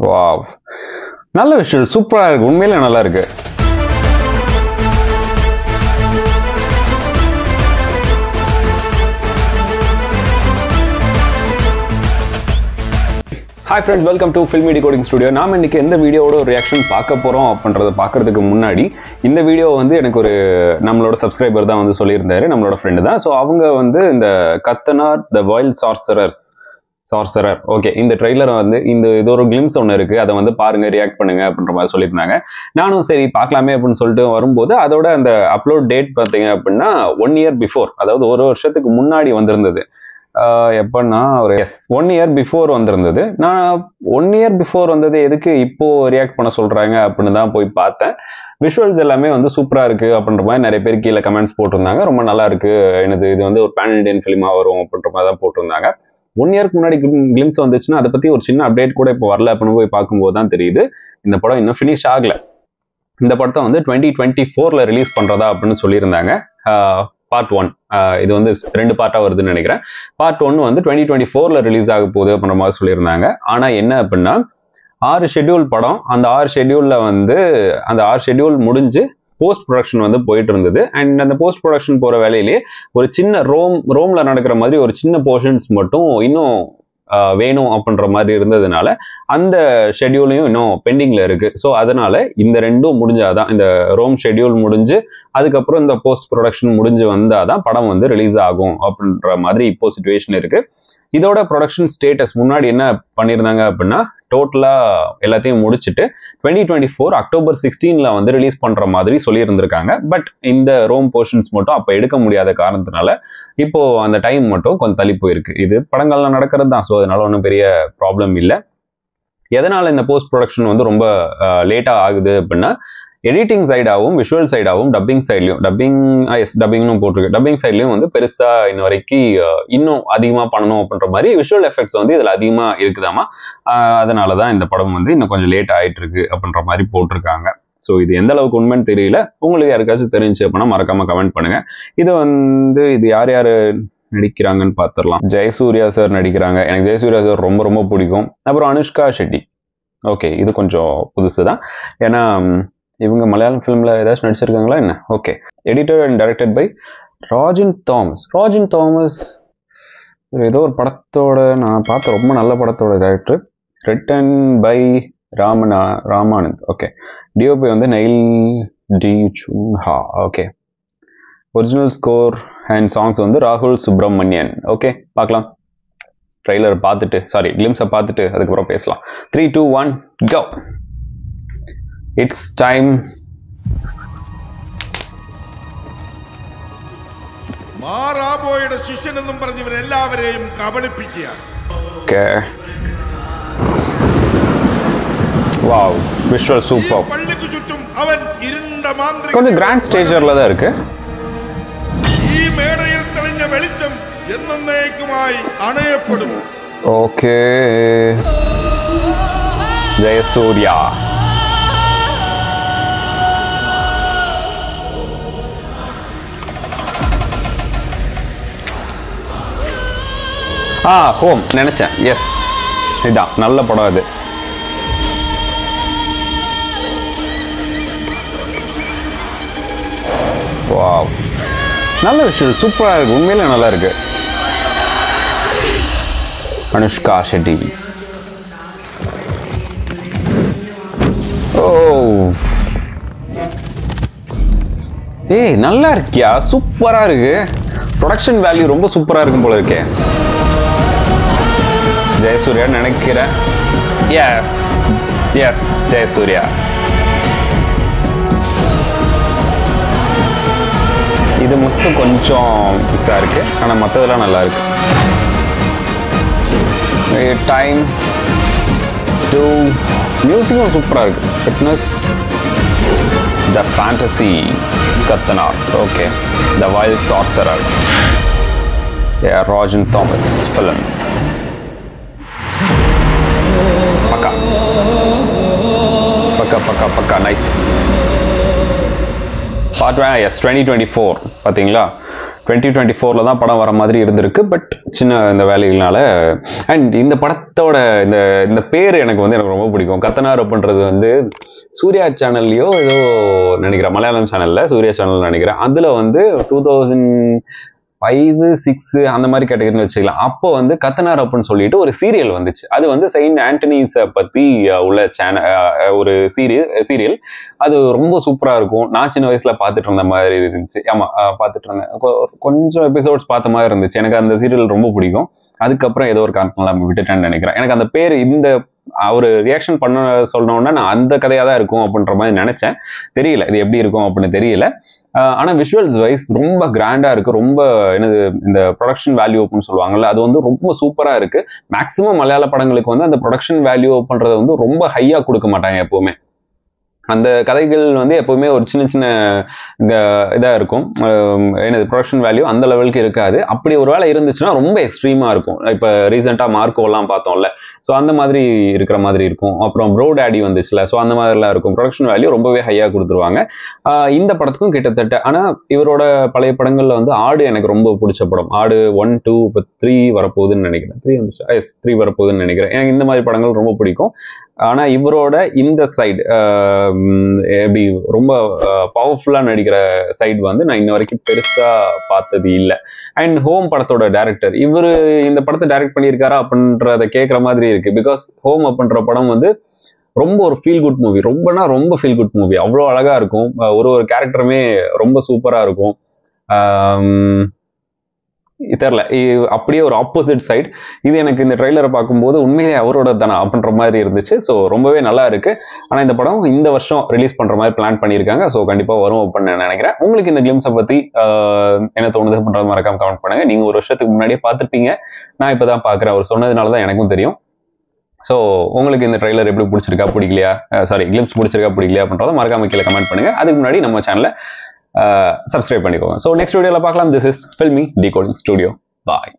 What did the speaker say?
Wow, நல்ல விஷயம், சூப்பரா இருக்கு, உண்மையிலே நல்லா இருக்கு. Hi friends, welcome to Filmy Decoding Studio. நாம இன்னைக்கு எந்த வீடியோவோட ஒரு ரியாக்ஷன் பார்க்க போறோம் அப்படின்றத பார்க்கறதுக்கு முன்னாடி இந்த வீடியோ வந்து எனக்கு ஒரு நம்மளோட சப்ஸ்கிரைபர் தான் வந்து சொல்லியிருந்தாரு, நம்மளோட ஃப்ரெண்டு தான். ஸோ அவங்க வந்து இந்த கத்தனார் த வைல்ட் சார்சரர் ஓகே, இந்த ட்ரெய்லரை வந்து இது ஒரு கிளிம்ஸ் ஒன்று இருக்கு, அதை வந்து பாருங்க, ரியாக்ட் பண்ணுங்க அப்படின்ற மாதிரி சொல்லியிருந்தாங்க. நானும் சரி பார்க்கலாமே அப்படின்னு சொல்லிட்டு வரும்போது அதோட அந்த அப்லோட் டேட் பார்த்தீங்க அப்படின்னா 1 year பிஃபோர், அதாவது ஒரு வருஷத்துக்கு முன்னாடி வந்திருந்தது. எப்பன்னா ஒரு 1 year பிஃபோர் வந்திருந்தது. நான் 1 year பிஃபோர் வந்தது எதுக்கு இப்போ ரியாக்ட் பண்ண சொல்றாங்க அப்படின்னு தான் போய் பார்த்தேன். விஷுவல்ஸ் எல்லாமே வந்து சூப்பரா இருக்கு அப்படின்ற மாதிரி நிறைய பேர் கீழே கமெண்ட்ஸ் போட்டிருந்தாங்க. ரொம்ப நல்லா இருக்கு, எனது இது வந்து ஒரு பேன் இண்டியன் ஃபிலிமா வரும் அப்படின்ற மாதிரி தான் போட்டிருந்தாங்க. 1 yearக்கு முன்னாடி கிளிம்ஸ் வந்துச்சுன்னா அதை பத்தி ஒரு சின்ன அப்டேட் கூட இப்போ வரல அப்படின்னு போய் பார்க்கும்போது தான் தெரியுது இந்த படம் இன்னும் ஃபினிஷ் ஆகல. இந்த படத்தை வந்து 2024ல ரிலீஸ் பண்றதா அப்படின்னு சொல்லியிருந்தாங்க. பார்ட் 1 இது வந்து 2 பார்ட்டா வருதுன்னு நினைக்கிறேன். பார்ட் 1 வந்து 2024ல ரிலீஸ் ஆக போகுது அப்படின்ற மாதிரி சொல்லியிருந்தாங்க. ஆனா என்ன அப்படின்னா 6 ஷெட்யூல் படம், அந்த 6 ஷெட்யூல்ல வந்து அந்த 6 ஷெட்யூல் முடிஞ்சு போஸ்ட் ப்ரொடக்ஷன் வந்து போயிட்டு இருந்தது. அண்ட் அந்த போஸ்ட் ப்ரொடக்ஷன் போற வேலையிலேயே ஒரு சின்ன ரோம்ல நடக்கிற மாதிரி ஒரு சின்ன போர்ஷன்ஸ் மட்டும் இன்னும் வேணும் அப்படின்ற மாதிரி இருந்ததுனால அந்த ஷெட்யூலையும் இன்னும் பெண்டிங்ல இருக்கு. ஸோ அதனால இந்த ரெண்டும் முடிஞ்சாதான், இந்த ரோம் ஷெட்யூல் முடிஞ்சு அதுக்கப்புறம் இந்த போஸ்ட் ப்ரொடக்ஷன் முடிஞ்சு வந்தாதான் படம் வந்து ரிலீஸ் ஆகும் அப்படின்ற மாதிரி இப்போ சிச்சுவேஷன் இருக்கு. இதோட ப்ரொடக்ஷன் ஸ்டேட்டஸ் முன்னாடி என்ன பண்ணியிருந்தாங்க அப்படின்னா டோட்டலா எல்லாத்தையும் முடிச்சுட்டு 2024 அக்டோபர் 16ல வந்து ரிலீஸ் பண்ற மாதிரி சொல்லியிருந்திருக்காங்க. பட் இந்த ரோம் போர்ஷன்ஸ் மட்டும் அப்ப எடுக்க முடியாத காரணத்தினால இப்போ அந்த டைம் மட்டும் கொஞ்சம் தள்ளி போயிருக்கு. இது படங்கள்லாம் நடக்கிறது தான், ஸோ அதனால ஒன்றும் பெரிய ப்ராப்ளம் இல்லை. எதனால இந்த போஸ்ட் ப்ரொடக்ஷன் வந்து ரொம்ப லேட்டா ஆகுது அப்படின்னா எடிட்டிங் சைடாகவும் விஷுவல் சைடாகவும் டப்பிங் சைட்லையும் டப்பிங்னு போட்டிருக்கு, டப்பிங் சைட்லையும் வந்து பெருசா இன்ன வரைக்கும் இன்னும் அதிகமாக பண்ணணும் அப்படின்ற மாதிரி விஷுவல் எஃபெக்ட்ஸ் வந்து இதில் அதிகமாக இருக்குதாமா. அதனால தான் இந்த படம் வந்து இன்னும் கொஞ்சம் லேட் ஆகிட்டு இருக்கு அப்படின்ற மாதிரி போட்டிருக்காங்க. ஸோ இது எந்த அளவுக்கு உண்மைன்னு தெரியல, உங்களுக்கு யாருக்காச்சும் தெரிஞ்சு அப்படின்னா மறக்காம கமெண்ட் பண்ணுங்க. இது யார் நடிக்கிறாங்கன்னு பார்த்துடலாம். ஜெயசூர்யா சார் நடிக்கிறாங்க. எனக்கு ஜெயசூர்யா சார் ரொம்ப ரொம்ப பிடிக்கும். அப்புறம் அனுஷ்கா ஷெட்டி, ஓகே இது கொஞ்சம் புதுசு தான், ஏன்னா இவங்க மலையாளம் ஃபிலிம்ல ஏதாச்சும் நடிச்சிருக்காங்களா என்ன. Okay, editor and directed by Rajin Thomas. ஏதோ ஒரு படத்தோட நான் பார்த்த ரொம்ப நல்ல படத்தோட director. Written by Ramanand. Okay, DOP வந்து Neil D Cunha. Okay, original score and songs வந்து ராகுல் சுப்ரமணியன். ஓகே, பார்க்கலாம். ட்ரெய்லர் பார்த்துட்டு கிளிம்ஸை பார்த்துட்டு அதுக்கப்புறம் பேசலாம். 3, 2, 1 go. It's time. മാറാബോയുടെ ശിഷ്യൻ എന്നും പറഞ്ഞ് ഇവർ എല്ലാവരെയും കബളിപ്പിക്കുകയാണ്. Okay. Wow, visual super. പള്ളിക്ക് ചുറ്റും അവൻ ഇരുണ്ട മാന്ത്രിക. கொஞ்சம் கிராண்ட் ஸ்டேஜர்ல தான் இருக்கு. ഈ മേടയിൽ തെളിഞ്ഞ വെളിച്ചം എന്നേക്കുമായി അണയപ്പെടും. Okay. ജയസൂര്യ. ஹோம் நினைச்சேன். எஸ், இதான் நல்ல படம் அது. வாவ், நல்ல விஷயம், சூப்பரா இருக்கு, உண்மையில நல்லா இருக்கு. அனுஷ்கா ஷெட்டி. ஓ ஏய், நல்லா இருக்கியா, சூப்பரா இருக்கு. ப்ரொடக்ஷன் வேல்யூ ரொம்ப சூப்பரா இருக்கும் போல இருக்கே. ஜெயசூர்யா நினைக்கிறேன். எஸ் ஜெயசூர்யா. இது மட்டும் கொஞ்சம் மிஸ்ஸா இருக்கு, ஆனா மற்றதெல்லாம் நல்லா இருக்கு. டைம் டு மியூசிக்கும் சூப்பரா இருக்கு. Fitness the fantasy Kathanar. Okay, the wild sorcerer, Rajan Thomas film. பக்கா நைஸ். பார்ட் 1 எஸ் 2024 பார்த்தீங்களா. 2024 தான் படம் வர மாதிரி இருந்திருக்கு. பட் சின்ன இந்த வேலைகள்னால. அண்ட் இந்த படத்தோட இந்த பேர் எனக்கு ரொம்ப பிடிக்கும். கத்தனார் அப்படின்றது வந்து சூர்யா சேனல்லையோ ஏதோ நினைக்கிறேன், மலையாளம் சேனல்ல சூர்யா சேனல் நினைக்கிறேன். அதுல வந்து 2005, 6 அந்த மாதிரி கேட்டகரின்னு வச்சுக்கலாம். அப்போ வந்து கத்தனார் அப்படின்னு சொல்லிட்டு ஒரு சீரியல் வந்துச்சு. அது வந்து செயின்ட் ஆண்டனிஸை பத்தி உள்ள ஒரு சீரியல். அது ரொம்ப சூப்பரா இருக்கும். நான் சின்ன வயசுல பார்த்துட்டு இருந்த மாதிரி இருந்துச்சு. ஆமா, பார்த்துட்டு இருந்தேன். கொஞ்சம் எபிசோட்ஸ் பார்த்த மாதிரி இருந்துச்சு. எனக்கு அந்த சீரியல் ரொம்ப பிடிக்கும். அதுக்கப்புறம் ஏதோ ஒரு காரணம் விட்டுட்டேன்னு நினைக்கிறேன். எனக்கு அந்த பேர் இந்த ஒரு ரியாக்ஷன் பண்ண சொன்னோன்னா நான் அந்த கதையா தான் இருக்கும் அப்படின்ற மாதிரி நினைச்சேன். தெரியல இது எப்படி இருக்கும் அப்படின்னு தெரியல. ஆனா விஷுவல்ஸ் வைஸ் ரொம்ப கிராண்டா இருக்கு. ரொம்ப என்னது இந்த ப்ரொடக்ஷன் வேல்யூ அப்படின்னு சொல்லுவாங்கல்ல, அது வந்து ரொம்ப சூப்பரா இருக்கு. மேக்சிமம் மலையாள படங்களுக்கு வந்து அந்த ப்ரொடக்ஷன் வேல்யூ பண்றது வந்து ரொம்ப ஹையா கொடுக்க மாட்டாங்க எப்பவுமே. அந்த கதைகள் வந்து எப்பவுமே ஒரு சின்ன சின்ன இதா இருக்கும். என்னது ப்ரொடக்ஷன் வேல்யூ அந்த லெவலுக்கு இருக்காது. அப்படி ஒரு வேளை இருந்துச்சுன்னா ரொம்ப எக்ஸ்ட்ரீமா இருக்கும். இப்ப ரீசெண்டா மார்க்கோ எல்லாம் பார்த்தோம்ல, ஸோ அந்த மாதிரி இருக்கிற மாதிரி இருக்கும். அப்புறம் ப்ரோ டேடி வந்துச்சுல, ஸோ அந்த மாதிரிலாம் இருக்கும். ப்ரொடக்ஷன் வேல்யூ ரொம்பவே ஹையா கொடுத்துருவாங்க. இந்த படத்துக்கும் கிட்டத்தட்ட. ஆனா இவரோட பழைய படங்கள்ல வந்து ஆடு எனக்கு ரொம்ப பிடிச்ச படம். ஆடு 1, 2, இப்போ 3 வரப்போகுதுன்னு நினைக்கிறேன். 3 வந்துச்சு. 3 வரப்போகுதுன்னு நினைக்கிறேன். எனக்கு இந்த மாதிரி படங்கள் ரொம்ப பிடிக்கும். ஆனா இவரோட இந்த சைடு எப்படி ரொம்ப பவர்ஃபுல்லா நடிக்கிற சைடு வந்து நான் இன்ன வரைக்கும் பெருசா பார்த்தது இல்லை. அண்ட் ஹோம் படத்தோட டைரக்டர், இவரு இந்த படத்தை டைரக்ட் பண்ணியிருக்காரா அப்படின்றத கேட்குற மாதிரி இருக்கு. பிகாஸ் ஹோம் அப்படின்ற படம் வந்து ரொம்ப ஒரு ஃபீல் குட் மூவி. ரொம்ப ஃபீல் குட் மூவி. அவ்வளோ அழகா இருக்கும். ஒரு கேரக்டருமே ரொம்ப சூப்பரா இருக்கும். தெரியல, அப்படியே ஒரு ஆப்போசிட் சைடு. இது எனக்கு இந்த ட்ரெய்லரை பார்க்கும்போது உண்மையிலே அவரோட தானா அப்படின்ற மாதிரி இருந்துச்சு. ஸோ ரொம்பவே நல்லா இருக்கு. ஆனா இந்த படம் இந்த வருஷம் ரிலீஸ் பண்ற மாதிரி பிளான் பண்ணியிருக்காங்க. ஸோ கண்டிப்பா வரும் அப்படின்னு நினைக்கிறேன். உங்களுக்கு இந்த கிளிம்ஸை பத்தி என்ன தோணுது அப்படின்றது மறக்காம கமெண்ட் பண்ணுங்க. நீங்க ஒரு வருஷத்துக்கு முன்னாடியே பார்த்துருப்பீங்க, நான் இப்பதான் பாக்குறேன். அவர் சொன்னதுனாலதான் எனக்கும் தெரியும். ஸோ உங்களுக்கு இந்த ட்ரெய்லர் எப்படி பிடிச்சிருக்கா பிடிக்கலையா, கிளிம்ஸ் பிடிச்சிருக்கா பிடிக்கலையா அப்படின்றத மறக்காம கீழே கமெண்ட் பண்ணுங்க. அதுக்கு முன்னாடி நம்ம சேனலை சப்ஸ்கிரைப் பண்ணிக்கோங்க. ஸோ நெக்ஸ்ட் வீடியோவில் பார்க்கலாம். This is filmi decoding studio. Bye.